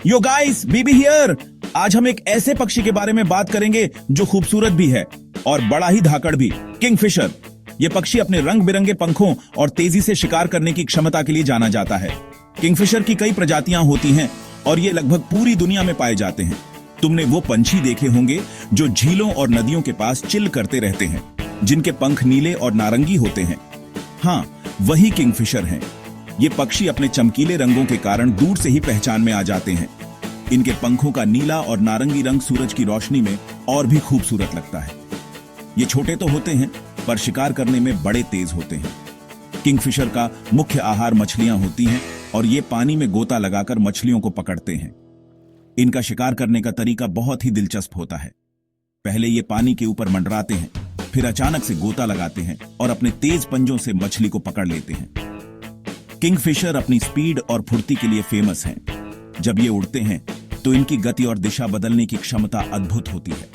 Yo guys, Bibi here. आज हम एक ऐसे पक्षी के बारे में बात करेंगे जो खूबसूरत भी है और बड़ा ही धाकड़ भी, किंगफिशर। ये पक्षी अपने रंग बिरंगे पंखों और तेजी से शिकार करने की क्षमता के लिए जाना जाता है। किंगफिशर की कई प्रजातियां होती हैं और ये लगभग पूरी दुनिया में पाए जाते हैं। तुमने वो पंछी देखे होंगे जो झीलों और नदियों के पास चिल करते रहते हैं, जिनके पंख नीले और नारंगी होते हैं। हाँ, वही किंगफिशर हैं। ये पक्षी अपने चमकीले रंगों के कारण दूर से ही पहचान में आ जाते हैं। इनके पंखों का नीला और नारंगी रंग सूरज की रोशनी में और भी खूबसूरत लगता है। ये छोटे तो होते हैं पर शिकार करने में बड़े तेज होते हैं। किंगफिशर का मुख्य आहार मछलियां होती हैं और ये पानी में गोता लगाकर मछलियों को पकड़ते हैं। इनका शिकार करने का तरीका बहुत ही दिलचस्प होता है। पहले ये पानी के ऊपर मंडराते हैं, फिर अचानक से गोता लगाते हैं और अपने तेज पंजों से मछली को पकड़ लेते हैं। किंगफिशर अपनी स्पीड और फुर्ती के लिए फेमस हैं। जब ये उड़ते हैं तो इनकी गति और दिशा बदलने की क्षमता अद्भुत होती है।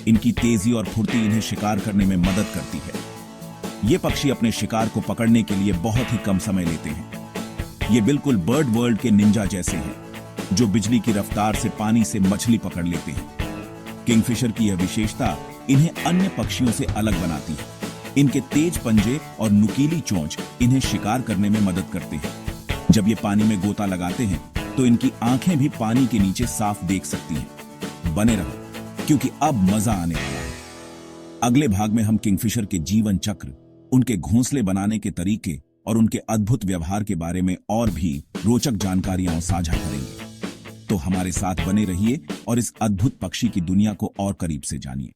इनकी तेजी और फुर्ती इन्हें शिकार करने में मदद करती है। ये पक्षी अपने शिकार को पकड़ने के लिए बहुत ही कम समय लेते हैं। ये बिल्कुल बर्ड वर्ल्ड के निंजा जैसे हैं, जो बिजली की रफ्तार से पानी से मछली पकड़ लेते हैं। किंगफिशर की यह विशेषता इन्हें अन्य पक्षियों से अलग बनाती है। इनके तेज पंजे और नुकीली चोंच इन्हें शिकार करने में मदद करते हैं। जब ये पानी में गोता लगाते हैं तो इनकी आंखें भी पानी के नीचे साफ देख सकती हैं। बने रहो, क्योंकि अब मजा आने वाला है। अगले भाग में हम किंगफिशर के जीवन चक्र, उनके घोंसले बनाने के तरीके और उनके अद्भुत व्यवहार के बारे में और भी रोचक जानकारियां साझा करेंगे। तो हमारे साथ बने रहिए और इस अद्भुत पक्षी की दुनिया को और करीब से जानिए।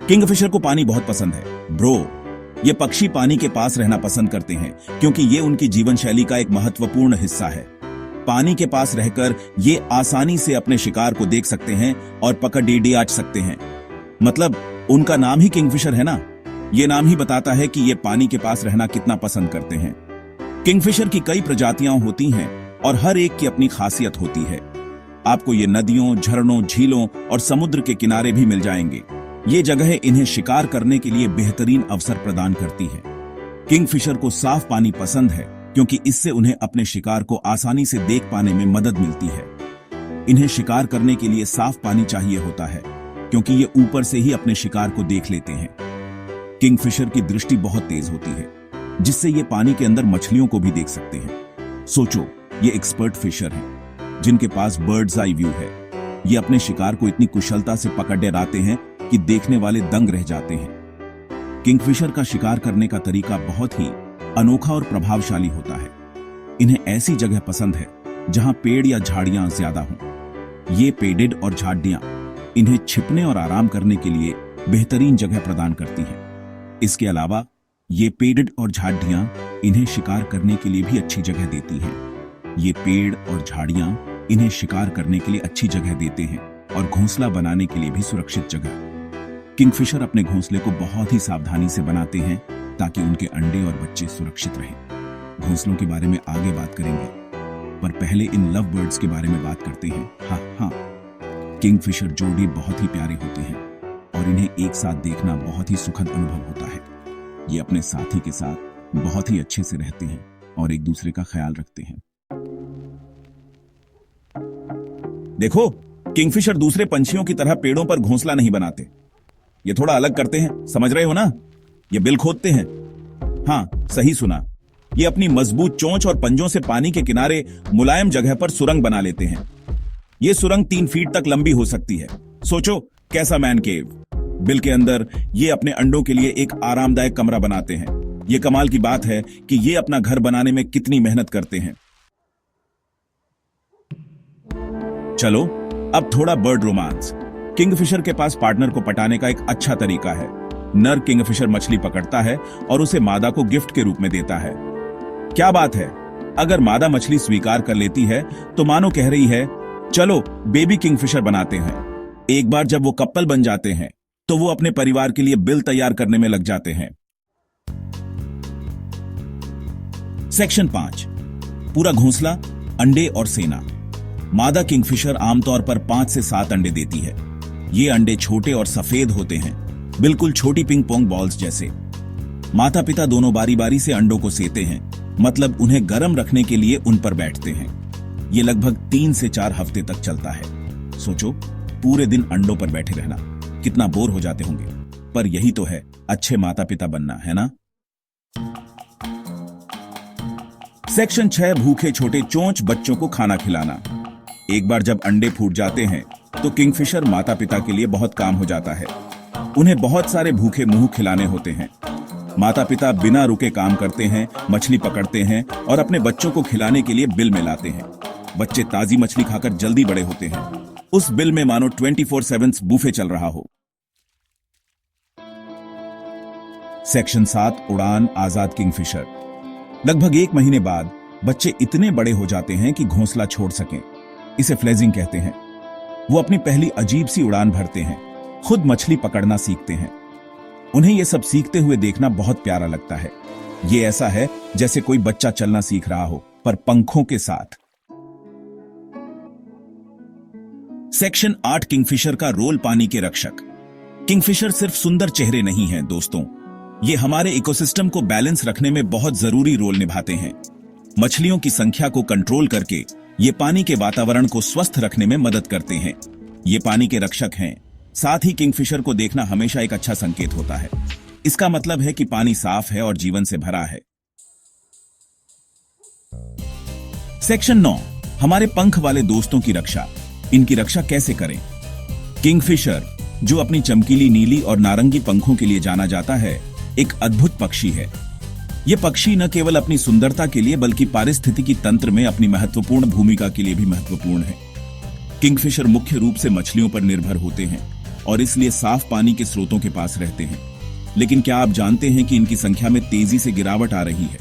किंगफिशर को पानी बहुत पसंद है ब्रो। ये पक्षी पानी के पास रहना पसंद करते हैं क्योंकि ये उनकी जीवन शैली का एक महत्वपूर्ण हिस्सा है। पानी के पास रहकर ये आसानी से अपने शिकार को देख सकते हैं और पकड़ डीआच सकते हैं। मतलब उनका नाम ही किंगफिशर है ना। ये नाम ही बताता है कि ये पानी के पास रहना कितना पसंद करते हैं। किंगफिशर की कई प्रजातियां होती हैं और हर एक की अपनी खासियत होती है। आपको ये नदियों, झरनों, झीलों और समुद्र के किनारे भी मिल जाएंगे। ये जगह इन्हें शिकार करने के लिए बेहतरीन अवसर प्रदान करती है। किंगफिशर को साफ पानी पसंद है क्योंकि इससे उन्हें अपने शिकार को आसानी से देख पाने में मदद मिलती है। इन्हें शिकार करने के लिए साफ पानी चाहिए होता है क्योंकि ये ऊपर से ही अपने शिकार को देख लेते हैं। किंगफिशर की दृष्टि बहुत तेज होती है, जिससे ये पानी के अंदर मछलियों को भी देख सकते हैं। सोचो, ये एक्सपर्ट फिशर हैं जिनके पास बर्ड्स आई व्यू है। ये अपने शिकार को इतनी कुशलता से पकड़े रहते हैं कि देखने वाले दंग रह जाते हैं। किंगफिशर का शिकार करने का तरीका बहुत ही अनोखा और प्रभावशाली होता है। इन्हें ऐसी जगह पसंद है जहां पेड़ या झाड़ियां ज्यादा हों। ये पेडेड और झाड़ियां इन्हें छिपने और आराम करने के लिए बेहतरीन जगह प्रदान करती हैं। इसके अलावा ये पेडेड और झाड़ियां इन्हें शिकार करने के लिए भी अच्छी जगह देती हैं। ये पेड़ और झाड़ियां इन्हें शिकार करने के लिए अच्छी जगह देते हैं और घोंसला बनाने के लिए भी सुरक्षित जगह। किंगफिशर अपने घोंसले को बहुत ही सावधानी से बनाते हैं ताकि उनके अंडे और बच्चे सुरक्षित रहें। घोंसलों के बारे में आगे बात करेंगे, पर पहले इन लव बर्ड्स के बारे में बात करते हैं। हाँ, किंगफिशर जोड़ी बहुत ही प्यारे होते हैं और इन्हें एक साथ देखना बहुत ही सुखद अनुभव होता है। ये अपने साथी के साथ बहुत ही अच्छे से रहते हैं और एक दूसरे का ख्याल रखते हैं। देखो, किंगफिशर दूसरे पंछियों की तरह पेड़ों पर घोंसला नहीं बनाते। ये थोड़ा अलग करते हैं, समझ रहे हो ना। ये बिल खोदते हैं। हाँ, सही सुना। ये अपनी मजबूत चोंच और पंजों से पानी के किनारे मुलायम जगह पर सुरंग बना लेते हैं। ये सुरंग 3 फीट तक लंबी हो सकती है। सोचो कैसा मैन केव। बिल के अंदर ये अपने अंडों के लिए एक आरामदायक कमरा बनाते हैं। ये कमाल की बात है कि ये अपना घर बनाने में कितनी मेहनत करते हैं। चलो अब थोड़ा बर्ड रोमांस। किंगफिशर के पास पार्टनर को पटाने का एक अच्छा तरीका है। नर किंगफिशर मछली पकड़ता है और उसे मादा को गिफ्ट के रूप में देता है। क्या बात है। अगर मादा मछली स्वीकार कर लेती है तो मानो कह रही है, चलो बेबी किंगफिशर बनाते हैं। एक बार जब वो कपल बन जाते हैं तो वो अपने परिवार के लिए बिल तैयार करने में लग जाते हैं। सेक्शन 5, पूरा घोंसला, अंडे और सेना। मादा किंगफिशर आमतौर पर 5 से 7 अंडे देती है। ये अंडे छोटे और सफेद होते हैं, बिल्कुल छोटी पिंग पोंग बॉल्स जैसे। माता पिता दोनों बारी बारी से अंडों को सेते हैं मतलब उन्हें गर्म रखने के लिए उन पर बैठते हैं। ये लगभग 3 से 4 हफ्ते तक चलता है। सोचो, पूरे दिन अंडों पर बैठे रहना, कितना बोर हो जाते होंगे। पर यही तो है अच्छे माता पिता बनना, है ना? सेक्शन 6, भूखे छोटे चोंच बच्चों को खाना खिलाना। एक बार जब अंडे फूट जाते हैं तो किंगफिशर माता पिता के लिए बहुत काम हो जाता है। उन्हें बहुत सारे भूखे मुंह खिलाने होते हैं। माता पिता बिना रुके काम करते हैं, मछली पकड़ते हैं और अपने बच्चों को खिलाने के लिए बिल में लाते हैं। बच्चे ताजी मछली खाकर जल्दी बड़े होते हैं। उस बिल में मानो 24/7 बूफे चल रहा हो। सेक्शन 7, उड़ान आजाद किंगफिशर। लगभग 1 महीने बाद बच्चे इतने बड़े हो जाते हैं कि घोंसला छोड़ सकें। इसे फ्लेजिंग कहते हैं। वो अपनी पहली अजीब सी उड़ान भरते हैं, खुद मछली पकड़ना सीखते हैं। उन्हें यह सब सीखते हुए देखना बहुत प्यारा लगता है। ये ऐसा है जैसे कोई बच्चा चलना सीख रहा हो, पर पंखों के साथ। सेक्शन 8, किंगफिशर का रोल पानी के रक्षक। किंगफिशर सिर्फ सुंदर चेहरे नहीं हैं दोस्तों, ये हमारे इकोसिस्टम को बैलेंस रखने में बहुत जरूरी रोल निभाते हैं। मछलियों की संख्या को कंट्रोल करके ये पानी के वातावरण को स्वस्थ रखने में मदद करते हैं। ये पानी के रक्षक हैं। साथ ही किंगफिशर को देखना हमेशा एक अच्छा संकेत होता है। इसका मतलब है कि पानी साफ है और जीवन से भरा है। सेक्शन 9, हमारे पंख वाले दोस्तों की रक्षा। इनकी रक्षा कैसे करें? किंगफिशर, जो अपनी चमकीली नीली और नारंगी पंखों के लिए जाना जाता है, एक अद्भुत पक्षी है। यह पक्षी न केवल अपनी सुंदरता के लिए बल्कि पारिस्थितिकी तंत्र में अपनी महत्वपूर्ण भूमिका के लिए भी महत्वपूर्ण है। किंगफिशर मुख्य रूप से मछलियों पर निर्भर होते हैं और इसलिए साफ पानी के स्रोतों के पास रहते हैं। लेकिन क्या आप जानते हैं कि इनकी संख्या में तेजी से गिरावट आ रही है?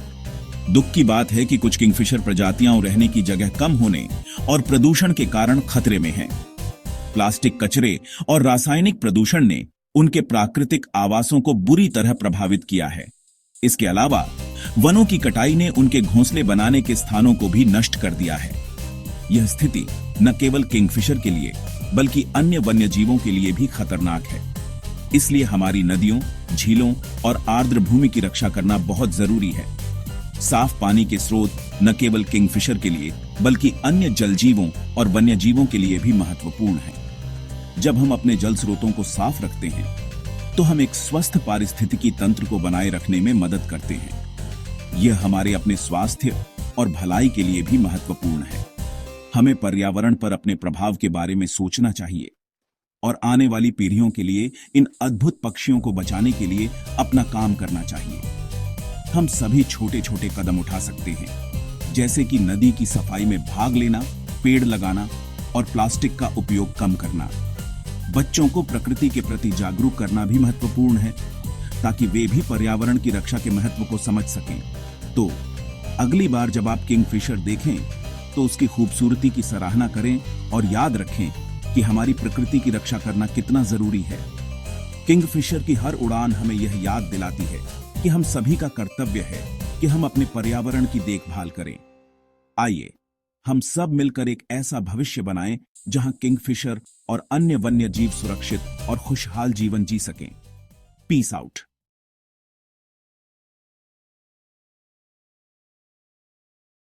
दुख की बात है कि कुछ किंगफिशर प्रजातियां रहने की जगह कम होने और प्रदूषण के कारण खतरे में हैं। प्लास्टिक कचरे और रासायनिक प्रदूषण ने उनके प्राकृतिक आवासों को बुरी तरह प्रभावित किया है। इसके अलावा वनों की कटाई ने उनके घोंसले बनाने के स्थानों को भी नष्ट कर दिया है। यह स्थिति न केवल किंगफिशर के लिए बल्कि अन्य वन्य जीवों के लिए भी खतरनाक है। इसलिए हमारी नदियों, झीलों और आर्द्र भूमि की रक्षा करना बहुत जरूरी है। साफ पानी के स्रोत न केवल किंगफिशर के लिए बल्कि अन्य जल जीवों और वन्य जीवों के लिए भी महत्वपूर्ण है। जब हम अपने जल स्रोतों को साफ रखते हैं तो हम एक स्वस्थ पारिस्थितिकी तंत्र को बनाए रखने में मदद करते हैं। यह हमारे अपने स्वास्थ्य और भलाई के लिए भी महत्वपूर्ण है। हमें पर्यावरण पर अपने प्रभाव के बारे में सोचना चाहिए और आने वाली पीढ़ियों के लिए इन अद्भुत पक्षियों को बचाने के लिए अपना काम करना चाहिए। हम सभी छोटे छोटे कदम उठा सकते हैं, जैसे कि नदी की सफाई में भाग लेना, पेड़ लगाना और प्लास्टिक का उपयोग कम करना। बच्चों को प्रकृति के प्रति जागरूक करना भी महत्वपूर्ण है, ताकि वे भी पर्यावरण की रक्षा के महत्व को समझ सकें। तो अगली बार जब आप किंगफिशर देखें तो उसकी खूबसूरती की सराहना करें और याद रखें कि हमारी प्रकृति की रक्षा करना कितना जरूरी है। किंगफिशर की हर उड़ान हमें यह याद दिलाती है कि हम सभी का कर्तव्य है कि हम अपने पर्यावरण की देखभाल करें। आइए हम सब मिलकर एक ऐसा भविष्य बनाएं जहां किंगफिशर और अन्य वन्य जीव सुरक्षित और खुशहाल जीवन जी सकें। Peace out.